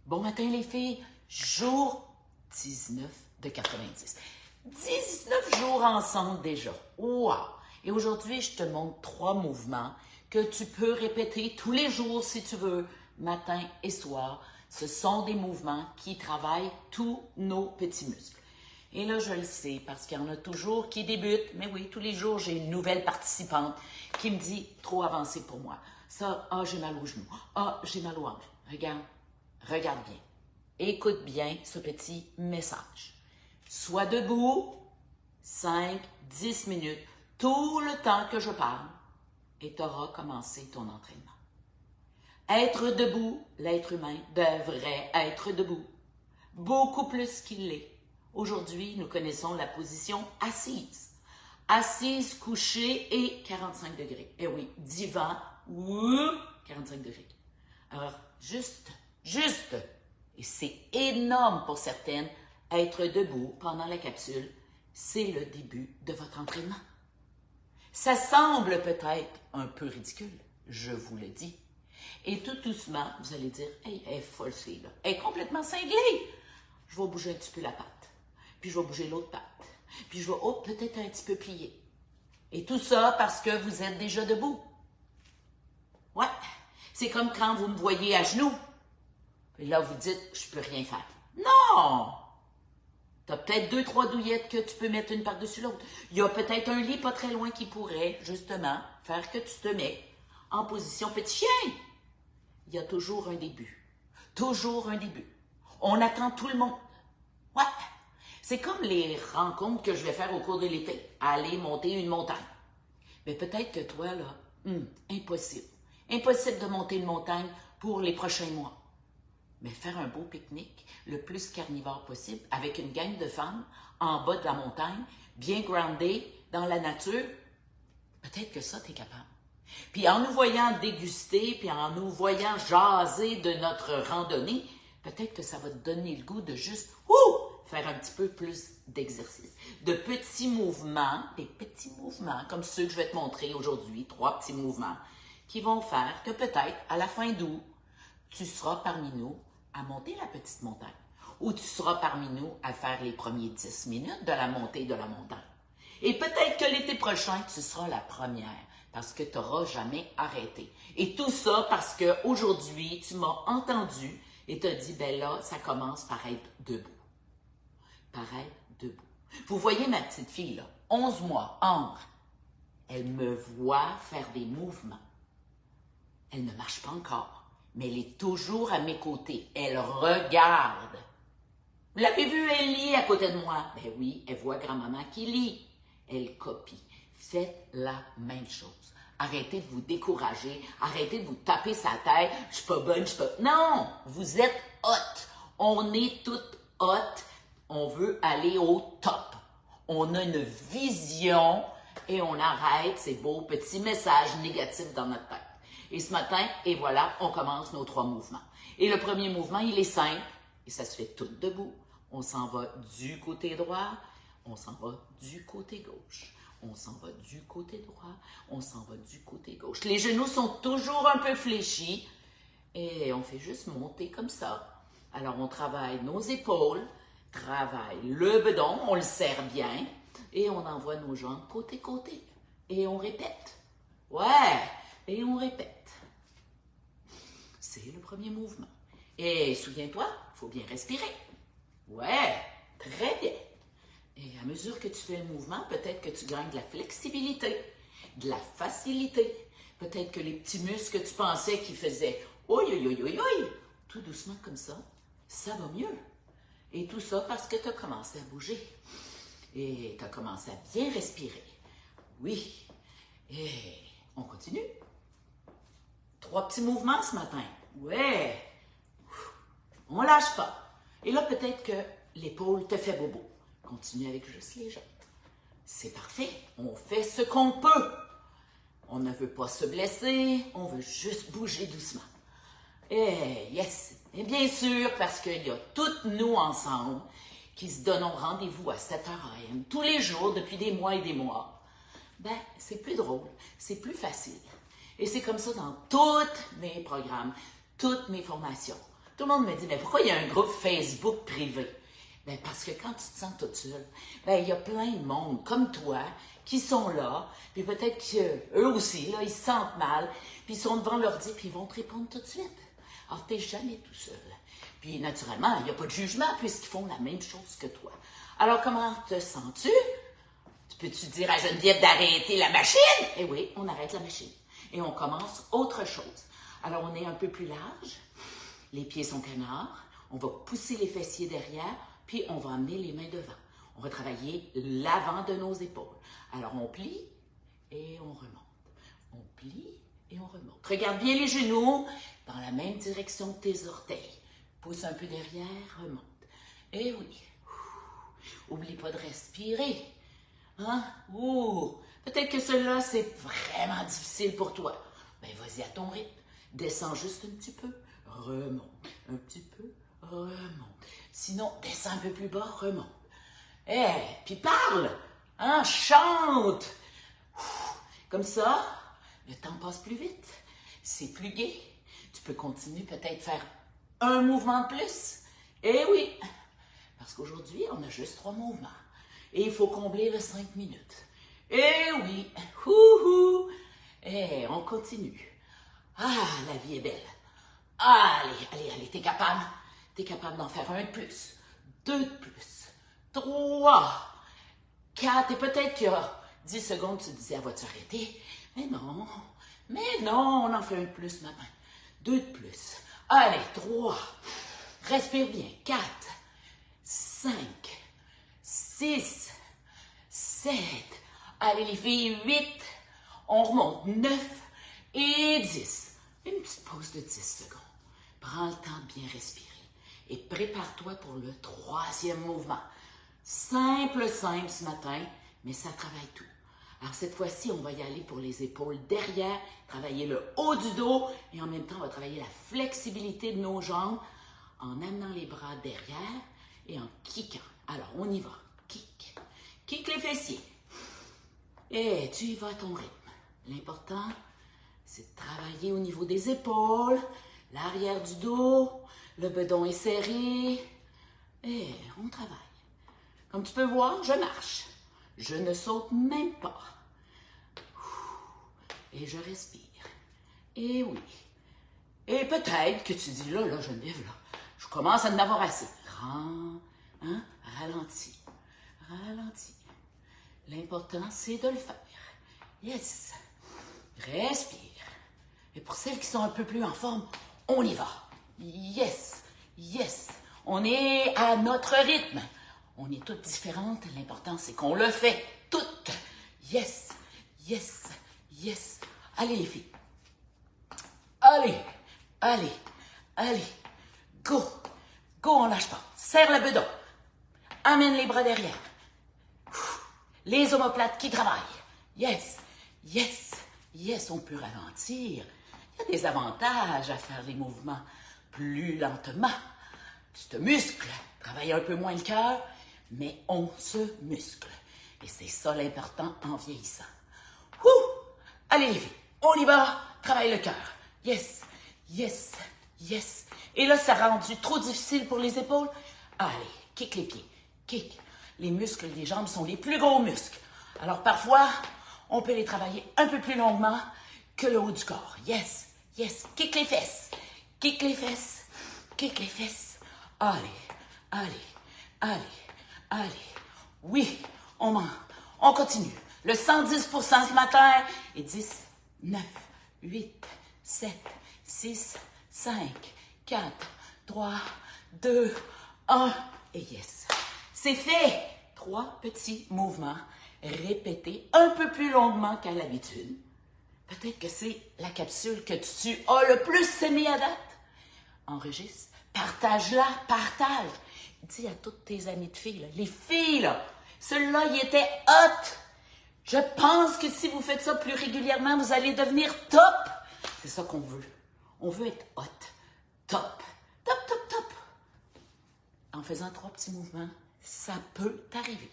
Bon matin les filles, jour 19 de 90. 19 jours ensemble déjà. Wow! Et aujourd'hui, je te montre 3 mouvements que tu peux répéter tous les jours si tu veux, matin et soir. Ce sont des mouvements qui travaillent tous nos petits muscles. Et là, je le sais parce qu'il y en a toujours qui débutent. Mais oui, tous les jours, j'ai une nouvelle participante qui me dit « trop avancé pour moi ». Ça, j'ai mal au genou. J'ai mal au hanche. Regarde bien. Écoute bien ce petit message. Sois debout 5, 10 minutes, tout le temps que je parle, et tu auras commencé ton entraînement. Être debout, l'être humain devrait être debout, beaucoup plus qu'il l'est. Aujourd'hui, nous connaissons la position assise. Assise, couchée et 45 degrés. Eh oui, divan, 45 degrés. Alors, juste, et c'est énorme pour certaines, être debout pendant la capsule, c'est le début de votre entraînement. Ça semble peut-être un peu ridicule, je vous le dis. Et tout doucement, vous allez dire, hey, elle est folle, cette fille-là. Elle est complètement cinglée. Je vais bouger un petit peu la patte, puis je vais bouger l'autre patte, puis je vais, peut-être un petit peu plier. Et tout ça parce que vous êtes déjà debout. Ouais, c'est comme quand vous me voyez à genoux. Et là, vous dites, je peux rien faire. Non! Tu as peut-être 2-3 douillettes que tu peux mettre une par-dessus l'autre. Il y a peut-être un lit pas très loin qui pourrait, justement, faire que tu te mets en position petit chien. Il y a toujours un début. Toujours un début. On attend tout le monde. Ouais. C'est comme les rencontres que je vais faire au cours de l'été. Aller monter une montagne. Mais peut-être que toi, là, impossible. Impossible de monter une montagne pour les prochains mois. Mais faire un beau pique-nique, le plus carnivore possible, avec une gang de femmes en bas de la montagne, bien groundées dans la nature, peut-être que ça, tu es capable. Puis en nous voyant déguster, puis en nous voyant jaser de notre randonnée, peut-être que ça va te donner le goût de juste faire un petit peu plus d'exercice. De petits mouvements, des petits mouvements, comme ceux que je vais te montrer aujourd'hui, 3 petits mouvements, qui vont faire que peut-être, à la fin d'août, tu seras parmi nous à monter la petite montagne. Ou tu seras parmi nous à faire les premiers 10 minutes de la montée de la montagne. Et peut-être que l'été prochain, tu seras la première parce que tu n'auras jamais arrêté. Et tout ça parce qu'aujourd'hui, tu m'as entendu et t'as dit, ben là, ça commence par être debout. Par être debout. Vous voyez ma petite fille, là, 11 mois, Ambre, elle me voit faire des mouvements. Elle ne marche pas encore, mais elle est toujours à mes côtés. Elle regarde. Vous l'avez vu, elle lit à côté de moi. Ben oui, elle voit grand-maman qui lit. Elle copie. Faites la même chose. Arrêtez de vous décourager. Arrêtez de vous taper sa tête. Je suis pas bonne, je suis pas... Non! Vous êtes hot. On est toutes hot. On veut aller au top. On a une vision et on arrête ces beaux petits messages négatifs dans notre tête. Et ce matin, et voilà, on commence nos 3 mouvements. Et le premier mouvement, il est simple, et ça se fait tout debout. On s'en va du côté droit, on s'en va du côté gauche. On s'en va du côté droit, on s'en va du côté gauche. Les genoux sont toujours un peu fléchis, et on fait juste monter comme ça. Alors, on travaille nos épaules, travaille le bedon, on le serre bien, et on envoie nos jambes côté-côté. Et on répète. Ouais! Et on répète. C'est le premier mouvement. Et souviens-toi, il faut bien respirer. Ouais, très bien. Et à mesure que tu fais le mouvement, peut-être que tu gagnes de la flexibilité, de la facilité. Peut-être que les petits muscles que tu pensais qu'ils faisaient tout doucement comme ça va mieux. Et tout ça parce que tu as commencé à bouger. Et tu as commencé à bien respirer. Oui. Et on continue. 3 petits mouvements ce matin. Ouais. On lâche pas. Et là, peut-être que l'épaule te fait bobo. Continue avec juste les jambes. C'est parfait. On fait ce qu'on peut. On ne veut pas se blesser. On veut juste bouger doucement. Et yes. Et bien sûr, parce qu'il y a toutes nous ensemble qui se donnons rendez-vous à 7h AM tous les jours depuis des mois et des mois. Ben, c'est plus drôle. C'est plus facile. Et c'est comme ça dans tous mes programmes, toutes mes formations. Tout le monde me dit, mais pourquoi il y a un groupe Facebook privé? Ben parce que quand tu te sens toute seule, ben il y a plein de monde comme toi qui sont là, puis peut-être qu'eux aussi, là, ils se sentent mal, puis ils sont devant l'ordi, puis ils vont te répondre tout de suite. Alors, tu n'es jamais tout seul. Puis, naturellement, il n'y a pas de jugement puisqu'ils font la même chose que toi. Alors, comment te sens-tu? Peux-tu dire à Geneviève d'arrêter la machine? Eh oui, on arrête la machine. Et on commence autre chose. Alors, on est un peu plus large. Les pieds sont canards. On va pousser les fessiers derrière, puis on va amener les mains devant. On va travailler l'avant de nos épaules. Alors, on plie et on remonte. On plie et on remonte. Regarde bien les genoux dans la même direction que tes orteils. Pousse un peu derrière, remonte. Et oui. Oublie pas de respirer. Hein? Ouh! Peut-être que cela, c'est vraiment difficile pour toi. Ben, vas-y à ton rythme. Descends juste un petit peu. Remonte. Un petit peu. Remonte. Sinon, descends un peu plus bas. Remonte. Eh, puis parle! Hein? Chante! Comme ça, le temps passe plus vite. C'est plus gai. Tu peux continuer peut-être faire un mouvement de plus. Eh oui! Parce qu'aujourd'hui, on a juste 3 mouvements. Et il faut combler les 5 minutes. Eh oui! Houhou! Eh, on continue. Ah, la vie est belle. Allez, t'es capable? T'es capable d'en faire un de plus, 2 de plus, 3, 4, et peut-être qu'il y a 10 secondes, tu te disais, vas-tu arrêter? Mais non, on en fait un de plus maintenant. 2 de plus. Allez, 3. Respire bien. 4, 5, 6, 7. Allez les filles, 8. On remonte. 9 et 10. Une petite pause de 10 secondes. Prends le temps de bien respirer. Et prépare-toi pour le 3e mouvement. Simple ce matin, mais ça travaille tout. Alors cette fois-ci, on va y aller pour les épaules derrière, travailler le haut du dos et en même temps, on va travailler la flexibilité de nos jambes en amenant les bras derrière et en kickant. Alors, on y va. Kick. Kick les fessiers. Et tu y vas à ton rythme. L'important, c'est de travailler au niveau des épaules, l'arrière du dos, le bedon est serré. Et on travaille. Comme tu peux voir, je marche. Je ne saute même pas. Et je respire. Et oui. Et peut-être que tu dis, là, Geneviève, là, je commence à en avoir assez. Ralentis. Ralentis. L'important, c'est de le faire. Yes. Respire. Et pour celles qui sont un peu plus en forme, on y va. Yes. Yes. On est à notre rythme. On est toutes différentes. L'important, c'est qu'on le fait toutes. Yes. Yes. Yes. Allez, les filles. Allez. Allez. Allez. Go. Go, on lâche pas. Serre le bedon. Amène les bras derrière. Les omoplates qui travaillent. Yes. Yes. Yes, on peut ralentir. Il y a des avantages à faire les mouvements plus lentement. Tu te muscles. Travaille un peu moins le cœur, mais on se muscle. Et c'est ça l'important en vieillissant. Ouh! Allez, les filles, on y va. Travaille le cœur. Yes. Yes. Yes. Et là, ça a rendu trop difficile pour les épaules. Allez, kick les pieds. Kick. Les muscles des jambes sont les plus gros muscles. Alors, parfois, on peut les travailler un peu plus longuement que le haut du corps. Yes. Yes. Kick les fesses. Kick les fesses. Kick les fesses. Allez. Allez. Allez. Allez. Oui, on continue. Le 110% ce matin. Et 10, 9, 8, 7, 6, 5, 4, 3, 2, 1. Et yes. C'est fait. 3 petits mouvements répétés un peu plus longuement qu'à l'habitude. Peut-être que c'est la capsule que tu as le plus aimée à date. Enregistre. Partage-la. Partage. Dis à toutes tes amies de filles, là, les filles, là, ceux-là, ils étaient hot. Je pense que si vous faites ça plus régulièrement, vous allez devenir top. C'est ça qu'on veut. On veut être hot. Top. Top, top, top. En faisant 3 petits mouvements, ça peut t'arriver.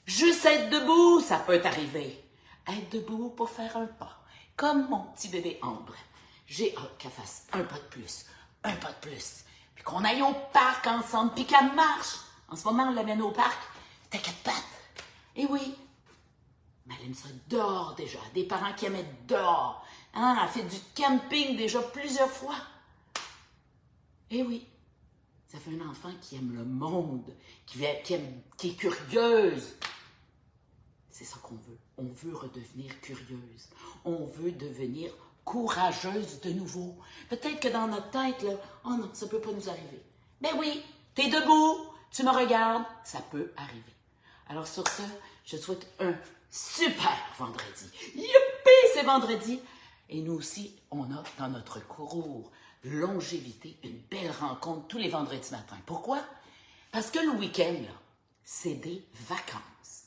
Juste être debout, ça peut t'arriver. Être debout pour faire un pas. Comme mon petit bébé Ambre. J'ai hâte qu'elle fasse un pas de plus. un pas de plus. Puis qu'on aille au parc ensemble, puis qu'elle marche. En ce moment, on l'amène au parc. T'as 4 pattes. Eh oui. Mais elle aime ça dehors déjà. Des parents qui aiment être dehors. Hein? Elle fait du camping déjà plusieurs fois. Eh oui. Ça fait un enfant qui aime le monde, qui est curieuse. C'est ça qu'on veut. On veut redevenir curieuse. On veut devenir courageuse de nouveau. Peut-être que dans notre tête, là, oh non, ça ne peut pas nous arriver. Ben oui, t'es debout, tu me regardes, ça peut arriver. Alors sur ce, je te souhaite un super vendredi. Youpi, c'est vendredi! Et nous aussi, on a dans notre cours longévité une belle rencontre tous les vendredis matins. Pourquoi? Parce que le week-end, là, c'est des vacances.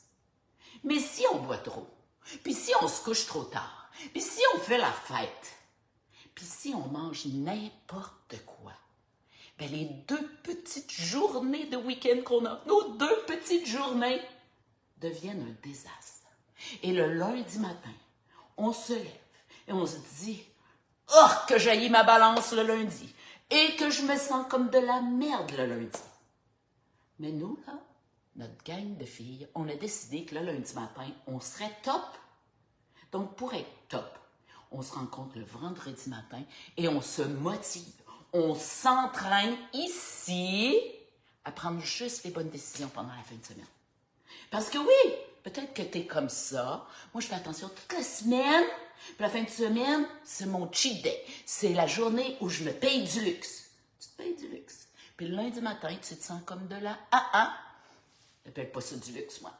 Mais si on boit trop, puis si on se couche trop tard, puis si on fait la fête, puis si on mange n'importe quoi, ben les 2 petites journées de week-end qu'on a, nos 2 petites journées, deviennent un désastre. Et le lundi matin, on se lève et on se dit « Oh, que j'haïs ma balance le lundi et que je me sens comme de la merde le lundi. » Mais nous, là, notre gang de filles, on a décidé que le lundi matin, on serait top. Donc, pour être top, on se rencontre le vendredi matin et on se motive. On s'entraîne ici à prendre juste les bonnes décisions pendant la fin de semaine. Parce que oui, peut-être que tu es comme ça. Moi, je fais attention toute la semaine. Puis la fin de semaine, c'est mon cheat day. C'est la journée où je me paye du luxe. Tu te payes du luxe. Puis le lundi matin, tu te sens comme de la j'appelle pas ça du luxe, moi.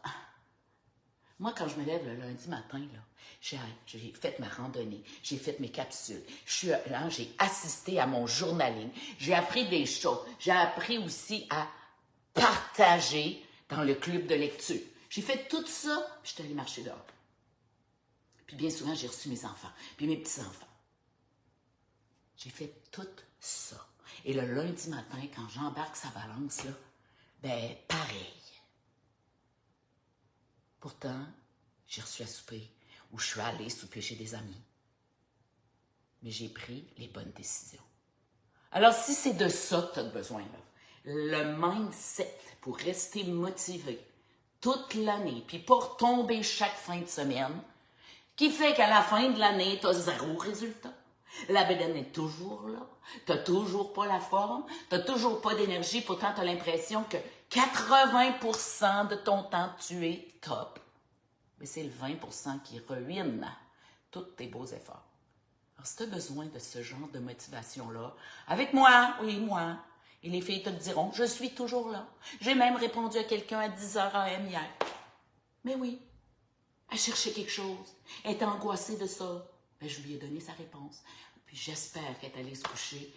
Moi, quand je me lève le lundi matin, là, j'ai fait ma randonnée, j'ai fait mes capsules, j'ai assisté à mon journaling, j'ai appris des choses, j'ai appris aussi à partager dans le club de lecture. J'ai fait tout ça, puis je suis allée marcher dehors. Puis bien souvent, j'ai reçu mes enfants, puis mes petits-enfants. J'ai fait tout ça. Et le lundi matin, quand j'embarque sa balance, là, ben pareil. Pourtant, j'ai reçu à souper ou je suis allée souper chez des amis. Mais j'ai pris les bonnes décisions. Alors, si c'est de ça que tu as besoin, là, le mindset pour rester motivé toute l'année, puis pour tomber chaque fin de semaine, qui fait qu'à la fin de l'année, tu as 0 résultat. La bedaine est toujours là. Tu n'as toujours pas la forme. Tu n'as toujours pas d'énergie. Pourtant, tu as l'impression que 80% de ton temps, tu es top. Mais c'est le 20% qui ruine tous tes beaux efforts. Alors, si tu as besoin de ce genre de motivation-là, avec moi, oui, moi, et les filles te le diront, je suis toujours là. J'ai même répondu à quelqu'un à 10h AM hier. Mais oui, elle cherchait quelque chose. Elle était angoissée de ça. Ben, je lui ai donné sa réponse. Puis j'espère qu'elle est allée se coucher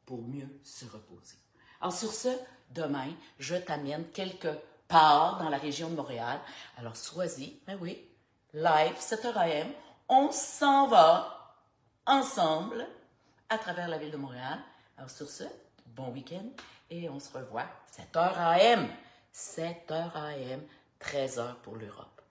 pour mieux se reposer. Alors sur ce, demain, je t'amène quelque part dans la région de Montréal. Alors sois-y, ben oui, live, 7h AM, on s'en va ensemble à travers la ville de Montréal. Alors sur ce, bon week-end et on se revoit 7h AM, 7h AM, 13h pour l'Europe.